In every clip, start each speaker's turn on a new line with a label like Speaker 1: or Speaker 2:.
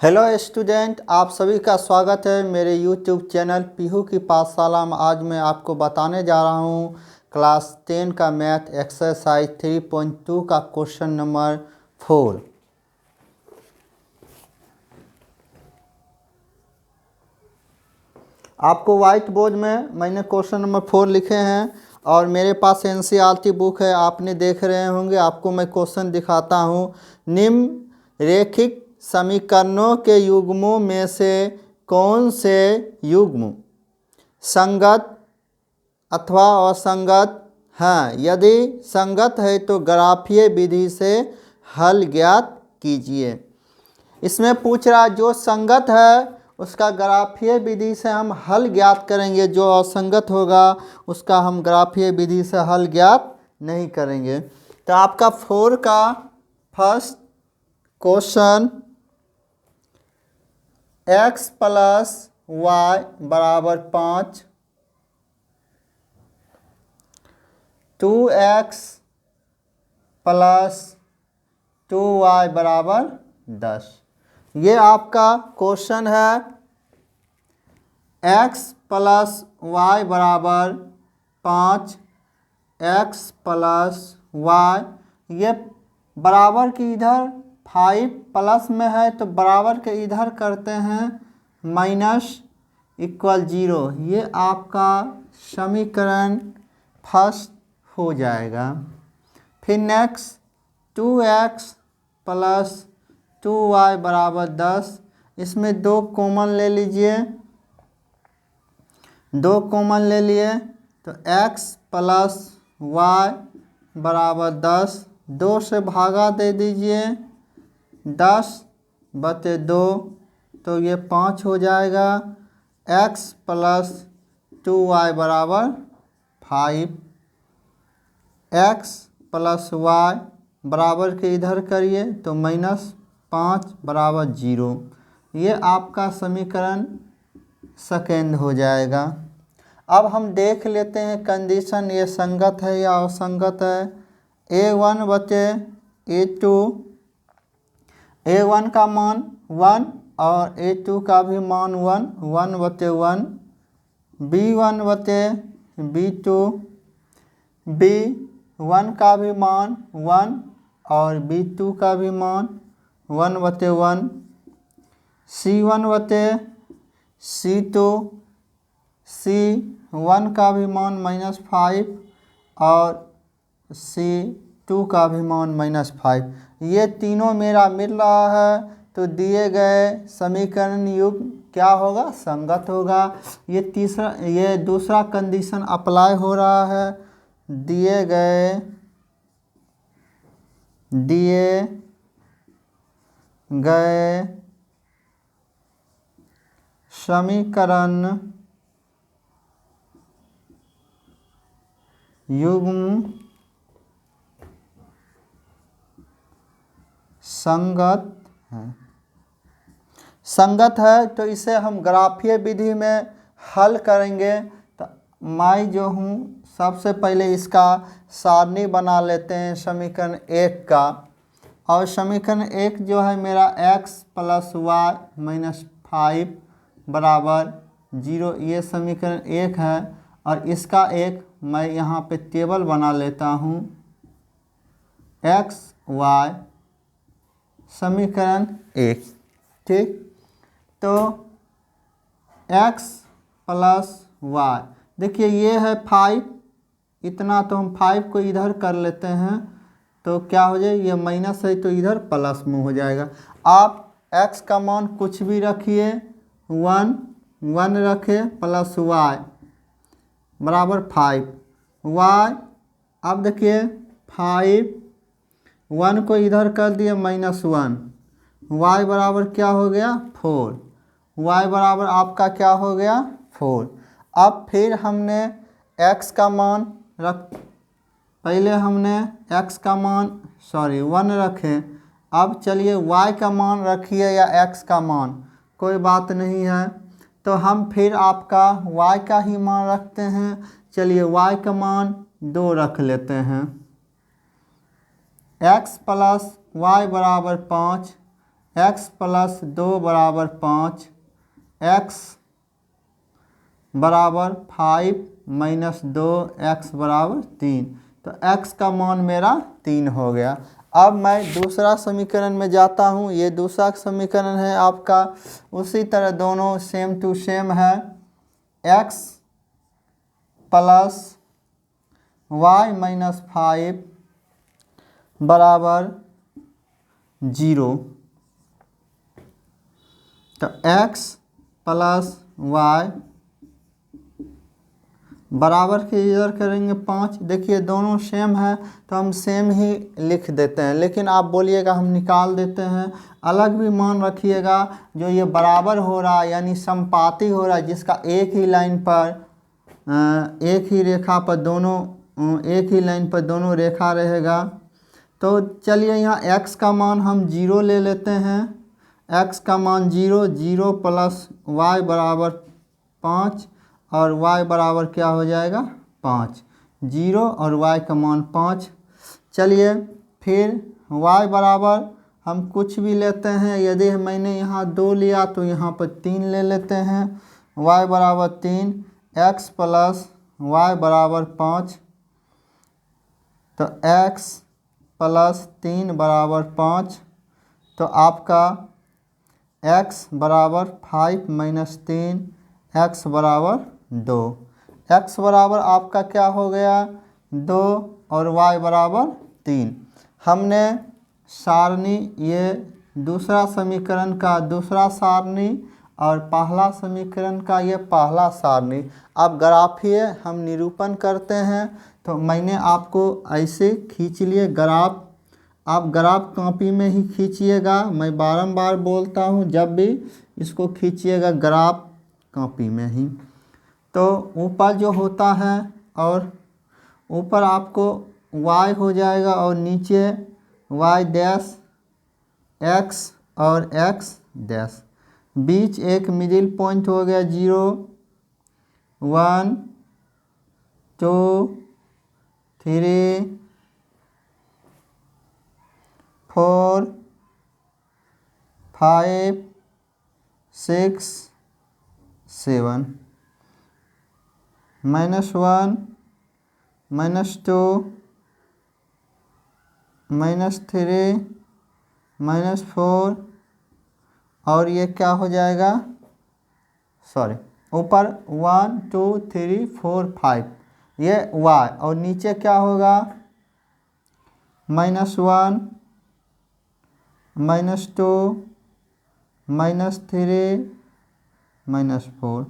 Speaker 1: Hello student, आप सभी का स्वागत है मेरे यूट्यूब चैनल पीहू की पाठशाला में। आज मैं आपको बताने जा रहा हूँ क्लास 10 का मैथ एक्सरसाइज 3.2 का क्वेश्चन नंबर 4। आपको वाइट बोर्ड में मैंने क्वेश्चन नंबर 4 लिखे हैं और मेरे पास एनसीईआरटी बुक है, आपने देख रहे होंगे। आपको मैं क्वेश्चन दिखाता हूँ। निम्न रेखिक समीकरणों के युग्मों में से कौन से युग्म संगत अथवा असंगत हैं? यदि संगत है तो ग्राफीय विधि से हल ज्ञात कीजिए। इसमें पूछ रहा है जो संगत है उसका ग्राफीय विधि से हम हल ज्ञात करेंगे, जो असंगत होगा उसका हम ग्राफीय विधि से हल ज्ञात नहीं करेंगे। तो आपका 4 का first question, x plus Y बराबर 5, 2x प्लस 2y बराबर 10। ये आपका क्वेश्चन है। x प्लस वाई बराबर 5, x प्लस वाई, ये बराबर की इधर 5 प्लस में है तो बराबर के इधर करते हैं माइनस इक्वल 0। ये आपका समीकरण फर्स्ट हो जाएगा। फिर नेक्स्ट 2x प्लस 2y बराबर 10, इसमें 2 कॉमन ले लीजिए, 2 कॉमन ले लिए तो x प्लस वाई बराबर 10, 2 से भागा दे दीजिए, 10/2 तो ये 5 हो जाएगा। x प्लस 2y बराबर 5, x प्लस वाई बराबर के इधर करिए तो -5 बराबर 0। ये आपका समीकरण सेकेंड हो जाएगा। अब हम देख लेते हैं कंडीशन, ये संगत है या असंगत है। a1/a2, a1 का मान 1 और a2 का भी मान 1, 1/1, b1/b2, b1 का भी मान 1 और b2 का भी मान 1/1, c1/c2, c1 का भी मान -5 और c2 का भी मान -5। ये तीनों मेरा मिल रहा है तो दिए गए समीकरण युग्म क्या होगा? संगत होगा। ये दूसरा कंडीशन अप्लाई हो रहा है। दिए गए समीकरण युग्म संगत है तो इसे हम ग्राफीय विधि में हल करेंगे। तो मैं जो हूँ सबसे पहले इसका सारणी बना लेते हैं समीकरण 1 का। और समीकरण 1 जो है मेरा x प्लस वाई -5 बराबर 0, ये समीकरण 1 है। और इसका एक मैं यहाँ पे टेबल बना लेता हूँ, x y समीकरण 1। ठीक, तो x प्लस वाई, देखिए ये है 5, इतना तो हम 5 को इधर कर लेते हैं तो क्या हो जाए, ये माइनस है तो इधर प्लस में हो जाएगा। आप x का मान कुछ भी रखिए, 1 रखे प्लस y बराबर 5, y अब देखिए 5, 1 को इधर कर दिए -1, y बराबर क्या हो गया 4, y बराबर आपका क्या हो गया 4। अब फिर हमने x का मान पहले हमने x का मान 1 रखे। अब चलिए y का मान रखिए या x का मान, कोई बात नहीं है। तो हम फिर आपका y का ही मान रखते हैं। चलिए y का मान 2 रख लेते हैं। x प्लस वाई बराबर 5, x प्लस 2 बराबर 5, x बराबर 5 माइनस 2, x बराबर 3। तो x का मान मेरा 3 हो गया। अब मैं दूसरा समीकरण में जाता हूँ। ये दूसरा समीकरण है आपका, उसी तरह दोनों सेम टू सेम है। x प्लस y माइनस 5 बराबर 0। तो x प्लस y बराबर के इधर करेंगे 5। देखिए दोनों सेम है तो हम सेम ही लिख देते हैं, लेकिन आप बोलिएगा हम निकाल देते हैं। अलग भी मान रखिएगा। जो ये बराबर हो रहा है यानी समपाती हो रहा है, जिसका एक ही लाइन पर एक ही रेखा पर दोनों एक ही लाइन पर दोनों रेखा रहेगा। तो चलिए यहाँ x का मान हम 0 ले लेते हैं। x का मान 0, 0 प्लस y बराबर 5 और y बराबर क्या हो जाएगा 5। 0 और y का मान 5। चलिए फिर y बराबर हम कुछ भी लेते हैं। यदि मैंने यहाँ 2 लिया तो यहाँ पर 3 ले लेते हैं। y बराबर 3, x प्लस y बराबर 5। तो x प्लस 3 बराबर 5। तो आपका x बराबर 5 माइनस 3, x बराबर 2। x बराबर आपका क्या हो गया 2 और y बराबर 3। हमने सारणी, ये दूसरा समीकरण का दूसरा सारणी और पहला समीकरण का ये पहला सारणी। अब ग्राफीय हम निरूपण करते हैं। तो मैंने आपको ऐसे खींच लिए ग्राफ। आप ग्राफ कॉपी में ही खींचिएगा। मैं बारंबार बोलता हूँ, जब भी इसको खींचिएगा ग्राफ कॉपी में ही। तो ऊपर जो होता है और ऊपर आपको y हो जाएगा और नीचे y डैश x और x डैश। बीच एक मिडिल पॉइंट हो गया 0, 1, 2, 3, 4, 5, 6, 7। -1, -2, -3, -4 और ये क्या हो जाएगा, सॉरी ऊपर 1, 2, 3, 4, 5 ये y और नीचे क्या होगा -1, -2, -3, -4।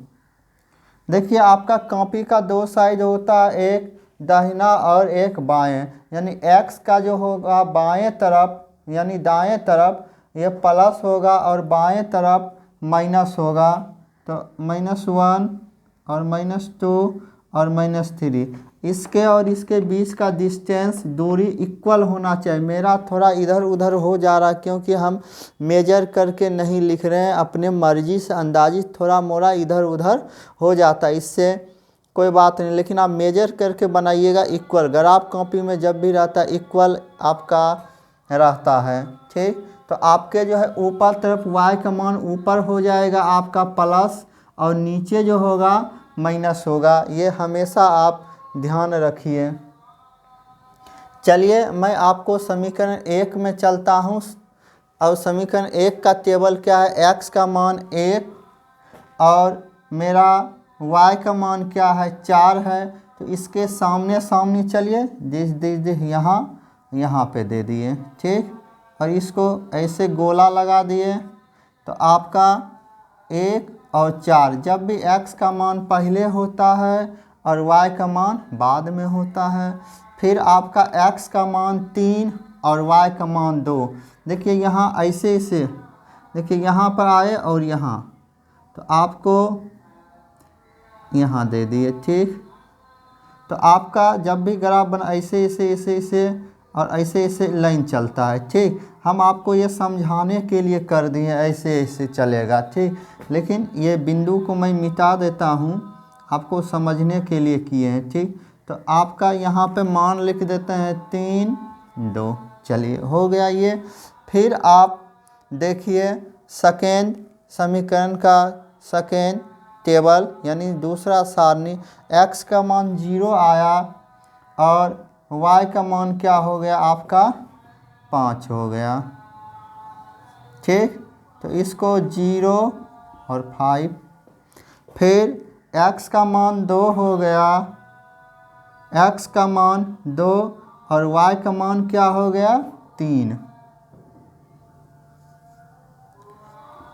Speaker 1: देखिए आपका कॉपी का दो साइड होता है, एक दाहिना और एक बाएं। यानी x का जो होगा बाएं तरफ यानी दाएं तरफ ये प्लस होगा और बाएं तरफ माइनस होगा। तो -1 और -2 और -3, इसके और इसके बीच का डिस्टेंस दूरी इक्वल होना चाहिए। मेरा थोड़ा इधर उधर हो जा रहा है क्योंकि हम मेजर करके नहीं लिख रहे हैं, अपने मर्जी से अंदाजित थोड़ा मोड़ा इधर उधर हो जाता है, इससे कोई बात नहीं। लेकिन आप मेजर करके बनाइएगा इक्वल। ग्राफ कॉपी में जब भी रहता है इक्वल आपका रहता है, ठीक। तो आपके जो है ऊपर तरफ y का मान ऊपर हो जाएगा आपका प्लस और नीचे जो होगा माइनस होगा। ये हमेशा आप ध्यान रखिए। चलिए मैं आपको समीकरण 1 में चलता हूँ। और समीकरण 1 का टेबल क्या है, x का मान 1 और मेरा y का मान क्या है 4 है। तो इसके सामने सामने चलिए दिस यहाँ पे दे दिए, ठीक। और इसको ऐसे गोला लगा दिए। तो आपका 1 और 4, जब भी x का मान पहले होता है और y का मान बाद में होता है। फिर आपका x का मान 3 और y का मान 2। देखिए यहाँ ऐसे ऐसे देखिए यहाँ पर आए और यहाँ, तो आपको यहाँ दे दिए, ठीक। तो आपका जब भी ग्राफ बना ऐसे ऐसे ऐसे ऐसे और ऐसे ऐसे लाइन चलता है, ठीक। हम आपको ये समझाने के लिए कर दिए ऐसे ऐसे चलेगा, ठीक। लेकिन ये बिंदु को मैं मिटा देता हूँ, आपको समझने के लिए किए हैं, ठीक। तो आपका यहाँ पे मान लिख देते हैं 3, 2। चलिए हो गया ये। फिर आप देखिए सेकेंड समीकरण का सेकेंड टेबल यानी दूसरा सारणी, x का मान 0 आया और y का मान क्या हो गया आपका 5 हो गया। ठीक, तो इसको 0 और 5, फिर x का मान 2 हो गया, x का मान 2 और y का मान क्या हो गया 3,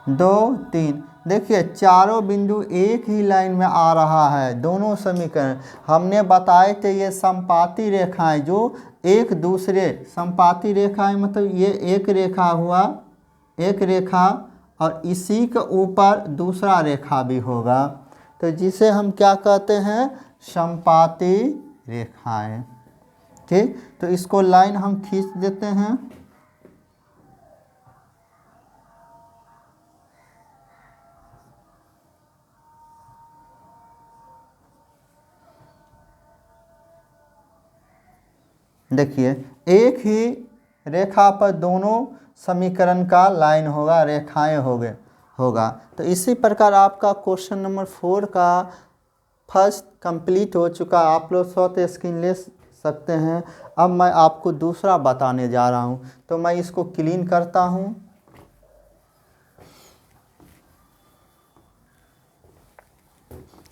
Speaker 1: 2 3। देखिए चारों बिंदु एक ही लाइन में आ रहा है, दोनों समीकरण हमने बताए थे। ये समपाती रेखाएं जो एक दूसरे, समपाती रेखाएं मतलब ये एक रेखा हुआ, एक रेखा और इसी के ऊपर दूसरा रेखा भी होगा, तो जिसे हम क्या कहते हैं समपाती रेखाएं। ठीक, तो इसको लाइन हम खींच देते हैं। देखिए एक ही रेखा पर दोनों समीकरण का लाइन होगा, रेखाएं होगा। तो इसी प्रकार आपका क्वेश्चन नंबर 4 का फर्स्ट कंप्लीट हो चुका। आप लोग स्वतः स्क्रीन ले सकते हैं। अब मैं आपको दूसरा बताने जा रहा हूं, तो मैं इसको क्लीन करता हूं।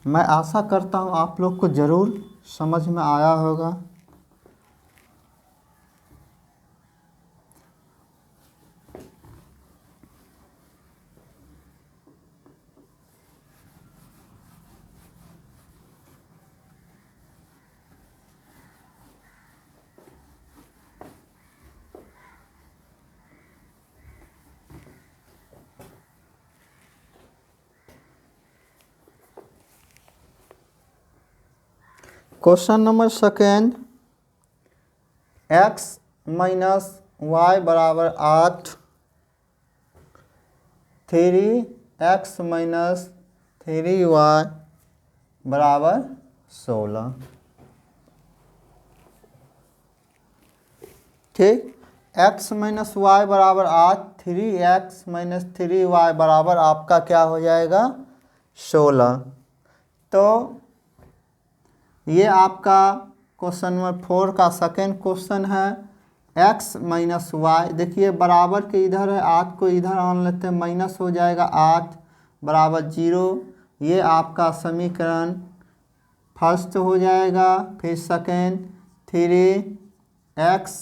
Speaker 1: मैं आशा करता हूं आप लोग को ज़रूर समझ में आया होगा। Question number second, x minus Y बराबर 8, 3x माइनस 3y बराबर 16। ठीक, x माइनस वाई बराबर 8, 3x माइनस 3y बराबर आपका क्या हो जाएगा 16। तो ये आपका क्वेश्चन नंबर 4 का सेकेंड क्वेश्चन है। x माइनस वाई, देखिए बराबर के इधर है, 8 को इधर आन लेते हैं, माइनस हो जाएगा 8 बराबर 0। ये आपका समीकरण फर्स्ट हो जाएगा। फिर सेकेंड 3x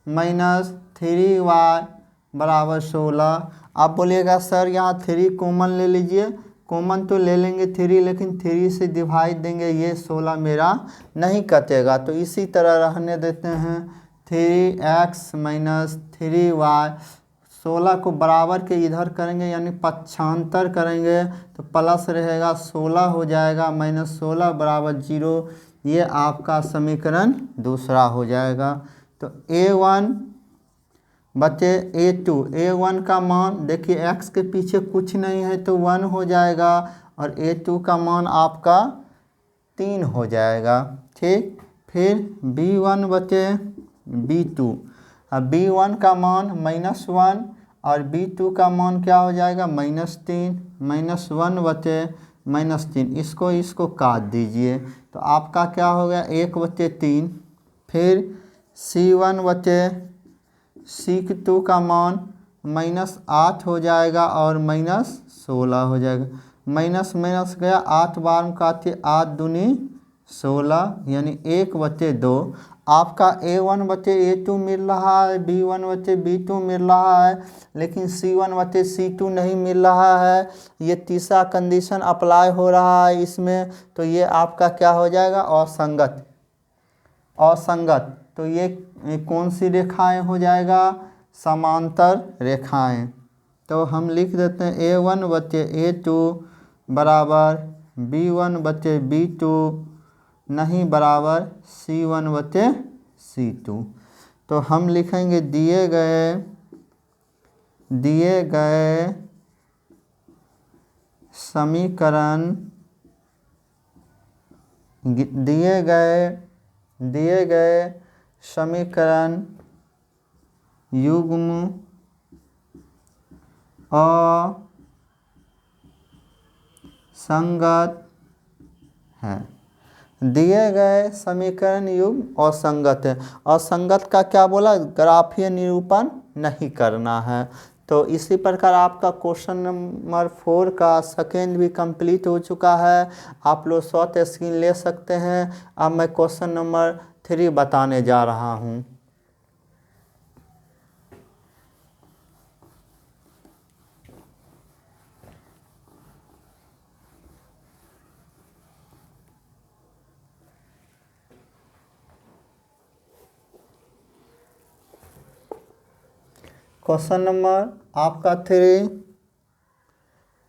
Speaker 1: माइनस 3y बराबर 16। आप बोलिएगा सर यहाँ 3 कॉमन ले लीजिए, कॉमन तो ले लेंगे 3, लेकिन 3 से डिवाइड देंगे, ये 16 मेरा नहीं कटेगा, तो इसी तरह रहने देते हैं। 3x माइनस 3y, 16 को बराबर के इधर करेंगे यानी पक्षांतर करेंगे तो प्लस रहेगा, 16 हो जाएगा, माइनस 16 बराबर 0। ये आपका समीकरण दूसरा हो जाएगा। तो a1 बचे a2, a1 का मान देखिए x के पीछे कुछ नहीं है तो 1 हो जाएगा और a2 का मान आपका 3 हो जाएगा। ठीक, फिर b1 बचे b2, अब b1 का मान -1 और b2 का मान क्या हो जाएगा -3, -1 बचे -3, इसको काट दीजिए तो आपका क्या हो गया 1 बचे 3। फिर c1 बचे, c2 का मान -8 हो जाएगा और -16 हो जाएगा, माइनस माइनस गया, 8 बार में काटिए, 8 दूनी 16 यानी 1 बचे 2। आपका a1 बचे a2 मिल रहा है, b1 बचे b2 मिल रहा है, लेकिन c1 बचे c2 नहीं मिल रहा है। ये तीसरा कंडीशन अप्लाई हो रहा है इसमें, तो ये आपका क्या हो जाएगा असंगत। असंगत तो ये कौन सी रेखाएं हो जाएगा समांतर रेखाएं। तो हम लिख देते हैं a1 बचे a2 बराबर b1 बचे b2 नहीं बराबर c1 बचे c2। तो हम लिखेंगे दिए गए समीकरण, दिए गए समीकरण युग्म असंगत है। दिए गए समीकरण युग्म असंगत है। असंगत का क्या बोला, ग्राफीय निरूपण नहीं करना है। तो इसी प्रकार आपका क्वेश्चन नंबर 4 का सेकेंड भी कंप्लीट हो चुका है। आप लोग शॉर्ट स्क्रीन ले सकते हैं। अब मैं क्वेश्चन नंबर 3 बताने जा रहा हूँ। क्वेश्चन नंबर आपका 3,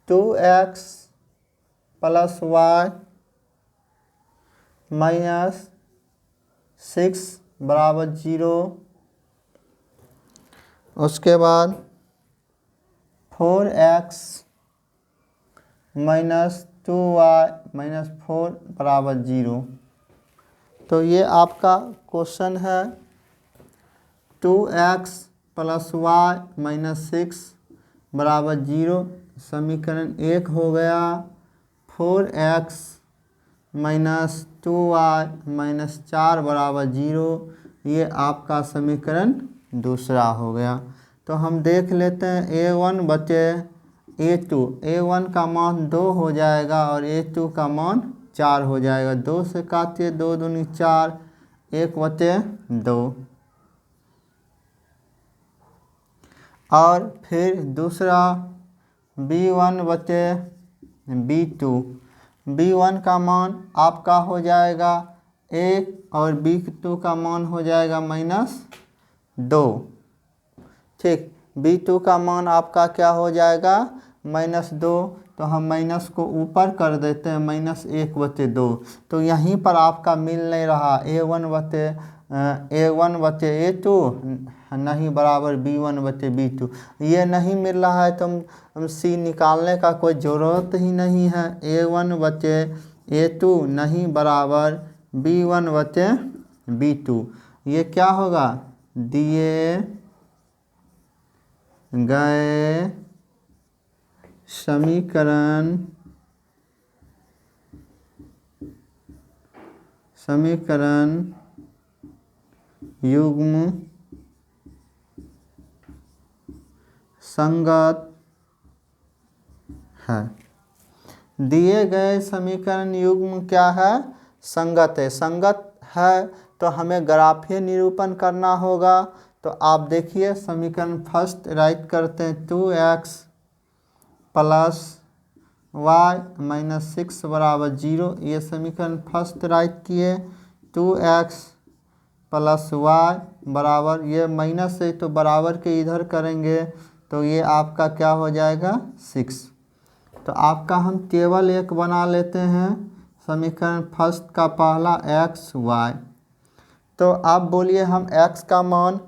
Speaker 1: 2x प्लस वाई माइनस 6 बराबर 0। उसके बाद 4x माइनस 2y माइनस 4 बराबर 0। तो ये आपका क्वेश्चन है। 2x प्लस वाई माइनस 6 बराबर 0 समीकरण 1 हो गया। 4x माइनस 2y माइनस 4 बराबर 0 ये आपका समीकरण दूसरा हो गया। तो हम देख लेते हैं a1 बटे a2। a1 का मान 2 हो जाएगा और a2 का मान 4 हो जाएगा। 2 से काटिए, 2 दूनी 4, 1 बटे 2। और फिर दूसरा b1 बटे b2। b1 का मान आपका हो जाएगा 1 और b2 का मान हो जाएगा -2। ठीक, b2 का मान आपका क्या हो जाएगा -2। तो हम माइनस को ऊपर कर देते हैं, -1 बटे 2। तो यहीं पर आपका मिल नहीं रहा a1 बटे a2 नहीं बराबर b1 बटे b2। ये नहीं मिल रहा है तो हम c निकालने का कोई ज़रूरत ही नहीं है। a1 बटे a2 नहीं बराबर b1 बटे b2। ये क्या होगा, दिए गए समीकरण युग्म संगत है। दिए गए समीकरण युग्म क्या है, संगत है। संगत है तो हमें ग्राफीय निरूपण करना होगा। तो आप देखिए समीकरण फर्स्ट राइट करते हैं। 2x प्लस वाई माइनस 6 बराबर 0 ये समीकरण फर्स्ट राइट किए। 2x प्लस वाई बराबर, ये माइनस है तो बराबर के इधर करेंगे तो ये आपका क्या हो जाएगा 6। तो आपका हम टेबल एक बना लेते हैं। समीकरण फर्स्ट का पहला x y। तो आप बोलिए हम x का मान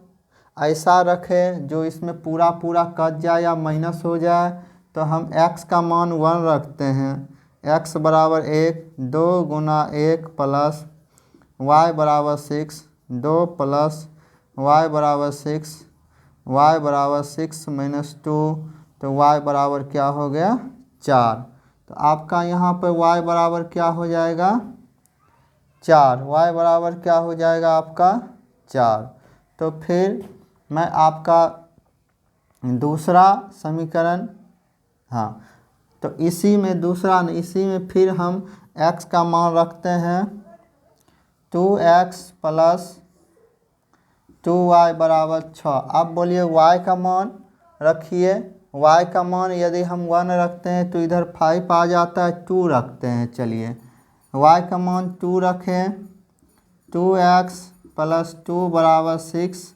Speaker 1: ऐसा रखें जो इसमें पूरा पूरा कट जाए या माइनस हो जाए। तो हम x का मान 1 रखते हैं। x बराबर 1, 2 गुना 1 प्लस y बराबर 6, 2 प्लस y बराबर 6, y बराबर 6 माइनस 2। तो y बराबर क्या हो गया 4। तो आपका यहाँ पर y बराबर क्या हो जाएगा 4। y बराबर क्या हो जाएगा आपका 4। तो फिर मैं आपका दूसरा समीकरण, हाँ तो इसी में दूसरा इसी में फिर हम x का मान रखते हैं। 2x प्लस 2y बराबर 6। अब बोलिए y का मान रखिए। y का मान यदि हम 1 रखते हैं तो इधर 5 आ जाता है, 2 रखते हैं। चलिए y का मान 2 रखें। 2x प्लस 2 बराबर 6,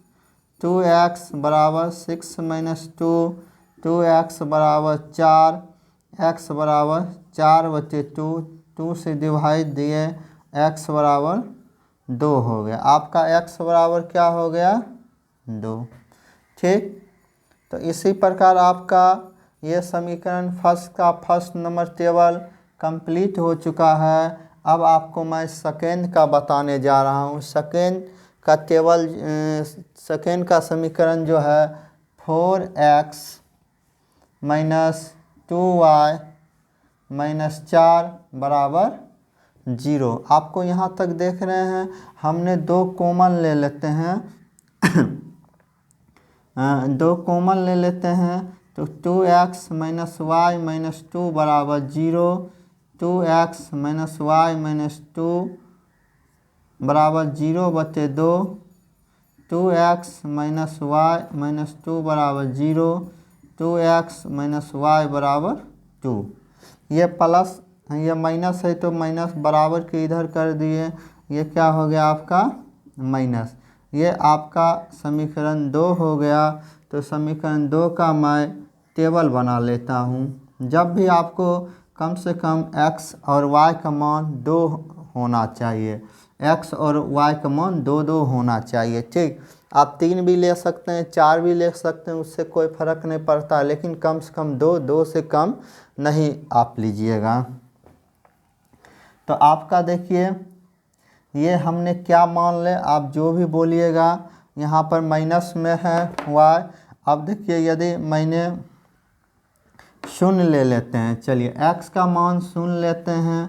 Speaker 1: 2x बराबर 6 माइनस 2, 2x बराबर 4, x बराबर 4 बटे 2, 2 से डिवाइड दिए x बराबर 2 हो गया। आपका x बराबर क्या हो गया 2। ठीक, तो इसी प्रकार आपका ये समीकरण फर्स्ट का फर्स्ट नंबर टेबल कंप्लीट हो चुका है। अब आपको मैं सेकेंड का बताने जा रहा हूँ। सेकेंड का टेबल, सेकेंड का समीकरण जो है 4x माइनस 2y माइनस 4 बराबर 0। आपको यहाँ तक देख रहे हैं, हमने दो कॉमन ले लेते हैं दो कॉमन ले लेते हैं तो 2x माइनस वाई माइनस 2 बराबर 0, 2x माइनस वाई माइनस 2 बराबर 0/2, 2x माइनस वाई माइनस 2 बराबर 0, 2x माइनस वाई बराबर 2। ये प्लस ये माइनस है तो माइनस बराबर के इधर कर दिए, ये क्या हो गया आपका माइनस। ये आपका समीकरण 2 हो गया। तो समीकरण 2 का मैं टेबल बना लेता हूँ। जब भी आपको कम से कम x और y का मान 2 होना चाहिए, x और y का मान 2 होना चाहिए, ठीक। आप 3 भी ले सकते हैं, 4 भी ले सकते हैं, उससे कोई फ़र्क नहीं पड़ता, लेकिन कम से कम 2 से कम नहीं आप लीजिएगा। तो आपका देखिए ये हमने क्या मान ले, आप जो भी बोलिएगा। यहाँ पर माइनस में है y। अब देखिए यदि मैंने शून्य ले लेते हैं, चलिए x का मान शून्य लेते हैं,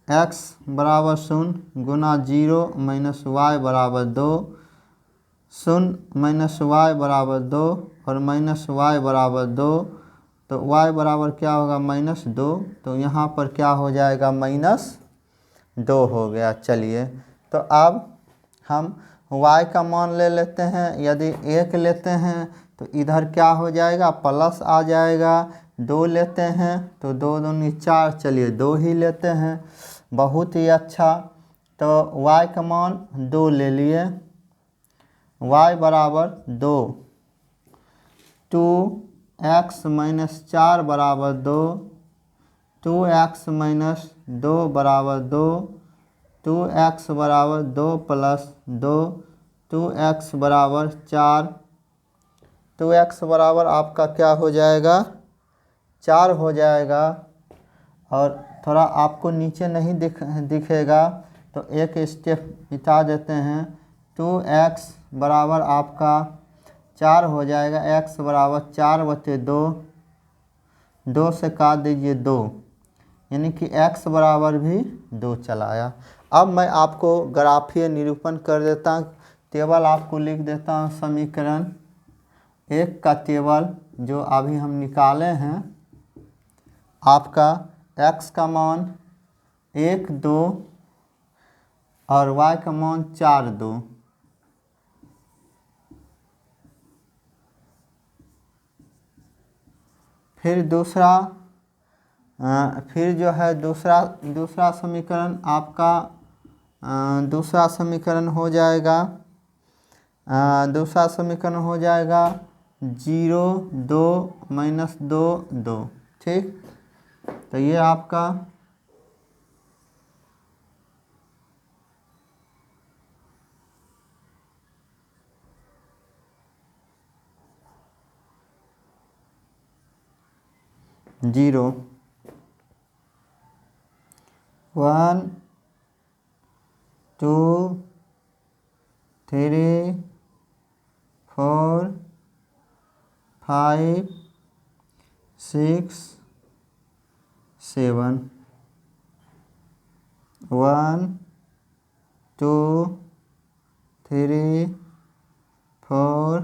Speaker 1: x बराबर 0 गुना 0 माइनस वाई बराबर 2, 0 माइनस वाई बराबर 2 और माइनस वाई बराबर 2। तो y बराबर क्या होगा -2। तो यहाँ पर क्या हो जाएगा -2 हो गया। चलिए तो अब हम y का मान ले लेते हैं। यदि 1 लेते हैं तो इधर क्या हो जाएगा प्लस आ जाएगा। 2 लेते हैं तो 2 दूनी 4, चलिए 2 ही लेते हैं, बहुत ही अच्छा। तो y का मान 2 ले लिए, y बराबर 2, 2x माइनस 4 बराबर 2, 2x माइनस 2 बराबर 2, 2x बराबर 2 प्लस 2, 2x बराबर 4। 2x बराबर आपका क्या हो जाएगा 4 हो जाएगा। और थोड़ा आपको नीचे नहीं दिखेगा तो एक स्टेप मिटा देते हैं। 2x बराबर आपका 4 हो जाएगा, x बराबर 4/2, 2 से काट दीजिए 2, यानी कि x बराबर भी 2 चला आया। अब मैं आपको ग्राफीय निरूपण कर देता हूँ, टेबल आपको लिख देता हूँ। समीकरण 1 का टेबल जो अभी हम निकाले हैं, आपका x का मान 1, 2 और y का मान 4, 2। फिर फिर जो है दूसरा समीकरण आपका दूसरा समीकरण हो जाएगा 0, 2 माइनस 2, 2, ठीक। तो ये आपका जीरो 1 2 3 4 5 6 7 1 2 3 4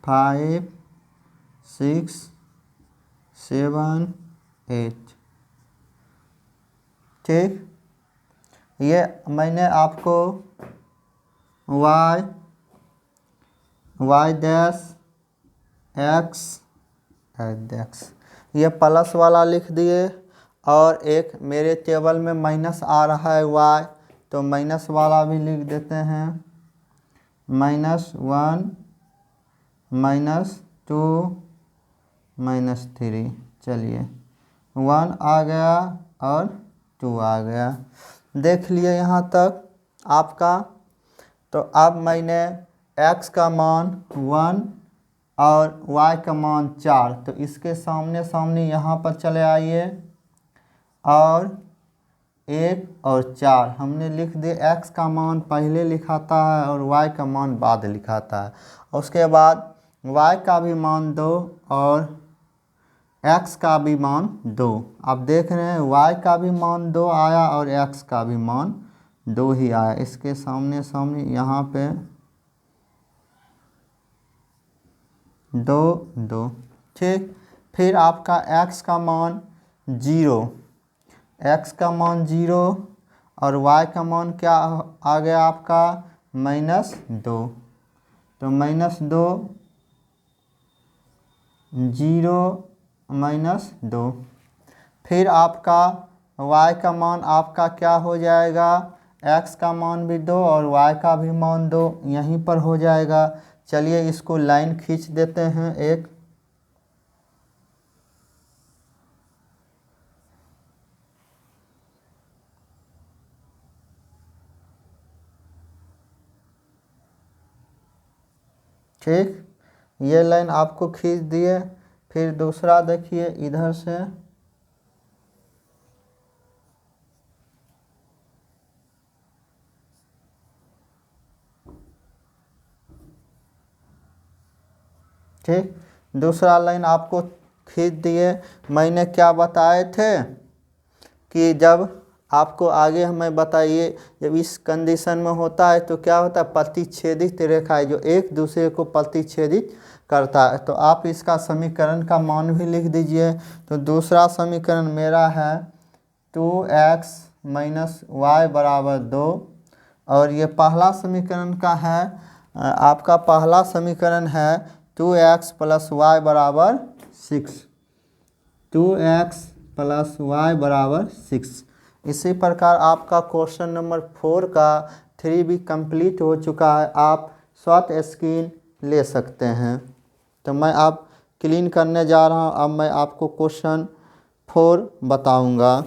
Speaker 1: 5 6 7 8, ठीक। ये मैंने आपको y डैश x ये प्लस वाला लिख दिए। और एक मेरे टेबल में माइनस आ रहा है y, तो माइनस वाला भी लिख देते हैं। -1 -2 -3, चलिए 1 आ गया और 2 आ गया। देख लिए यहाँ तक आपका। तो अब मैंने x का मान 1 और y का मान 4, तो इसके सामने सामने यहाँ पर चले आइए और 1 और 4 हमने लिख दिए। x का मान पहले लिखाता है और y का मान बाद लिखाता है। उसके बाद y का भी मान 2 और x का भी मान 2। आप देख रहे हैं y का भी मान 2 आया और x का भी मान 2 ही आया। इसके सामने सामने यहाँ पे 2 2, ठीक। फिर आपका x का मान 0, x का मान 0 और y का मान क्या आ गया आपका -2। तो -2 0 -2। फिर आपका y का मान आपका क्या हो जाएगा, x का मान भी 2 और y का भी मान 2 यहीं पर हो जाएगा। चलिए इसको लाइन खींच देते हैं एक। ठीक, ये लाइन आपको खींच दिए। फिर दूसरा देखिए इधर से, ठीक, दूसरा लाइन आपको खींच दिए। मैंने क्या बताए थे कि जब आपको आगे हमें बताइए, जब इस कंडीशन में होता है तो क्या होता है, प्रतिच्छेदित रेखा है जो एक दूसरे को प्रतिच्छेदित करता है। तो आप इसका समीकरण का मान भी लिख दीजिए। तो दूसरा समीकरण मेरा है 2x - y बराबर 2 और ये पहला समीकरण का है, आपका पहला समीकरण है 2x + y बराबर 6। 2x + y बराबर 6। इसी प्रकार आपका क्वेश्चन नंबर 4 का 3 भी कंप्लीट हो चुका है। आप स्वतः स्क्रीन ले सकते हैं। तो मैं अब क्लीन करने जा रहा हूँ। अब मैं आपको क्वेश्चन 4 बताऊँगा।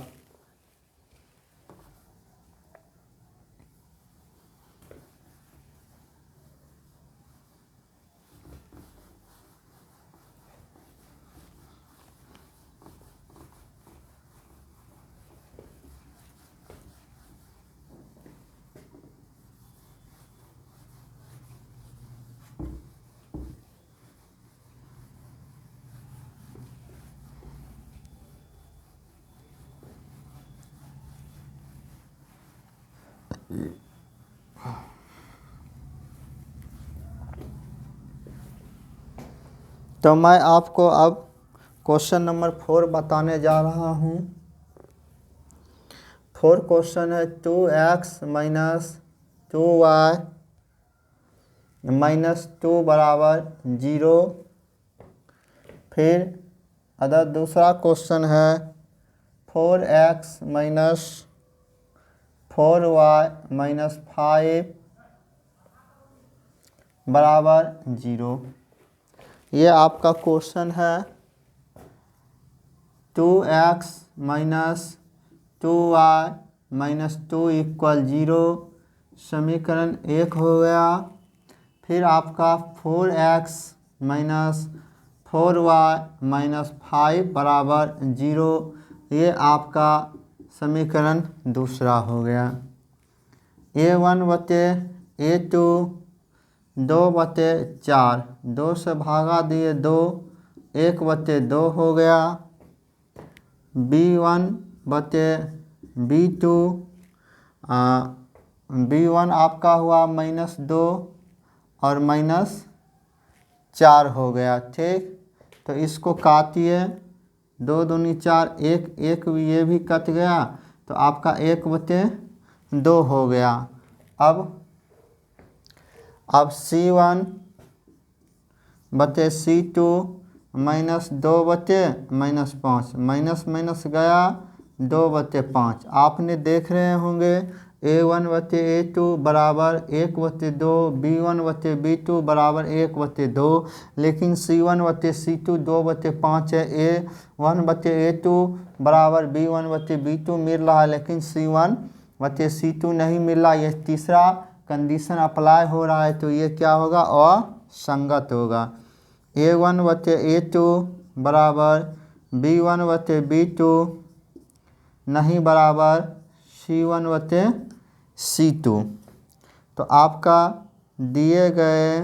Speaker 1: तो मैं आपको अब क्वेश्चन नंबर 4 बताने जा रहा हूँ। 4 क्वेश्चन है 2x - 2y -2 बराबर 0। फिर अदर दूसरा क्वेश्चन है 4x - 4y -5 बराबर 0। ये आपका क्वेश्चन है 2x - 2y -2 = 0, समीकरण 1 हो गया। फिर आपका 4x - 4y -5 बराबर 0, ये आपका समीकरण दूसरा हो गया। a1/a2 2/4, 2 से भागा दिए 2, 1/2 हो गया। b1/b2, b1 आपका हुआ -2 और -4 हो गया। ठीक, तो इसको काटिए, 2 दूनी 4, 1 1 ये भी कट गया, तो आपका 1/2 हो गया। अब c1/c2 -2/-5, माइनस गया 2/5। आपने देख रहे होंगे a1/a2 बराबर 1/2, b1/b2 बराबर 1/2, लेकिन c1/c2 2/5 है। a1/a2 बराबर b1/b2 मिल रहा है, लेकिन c1/c2 नहीं मिल रहा। यह तीसरा कंडीशन अप्लाई हो रहा है, तो ये क्या होगा, असंगत होगा। a1/a2 बराबर b1/b2 नहीं बराबर c1/c2। तो आपका दिए गए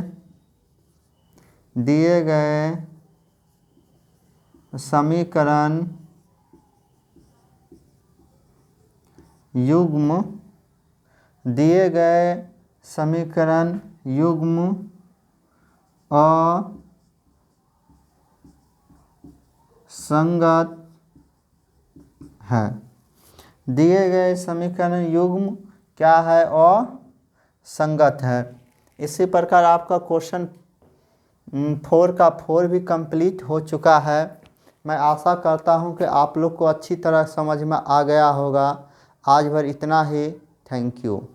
Speaker 1: समीकरण युग्म दिए गए समीकरण युग्म असंगत है। दिए गए समीकरण युग्म क्या है? असंगत है। इसी प्रकार आपका क्वेश्चन 4 का 4 भी कंप्लीट हो चुका है। मैं आशा करता हूं कि आप लोग को अच्छी तरह समझ में आ गया होगा। आज भर इतना ही। Thank you.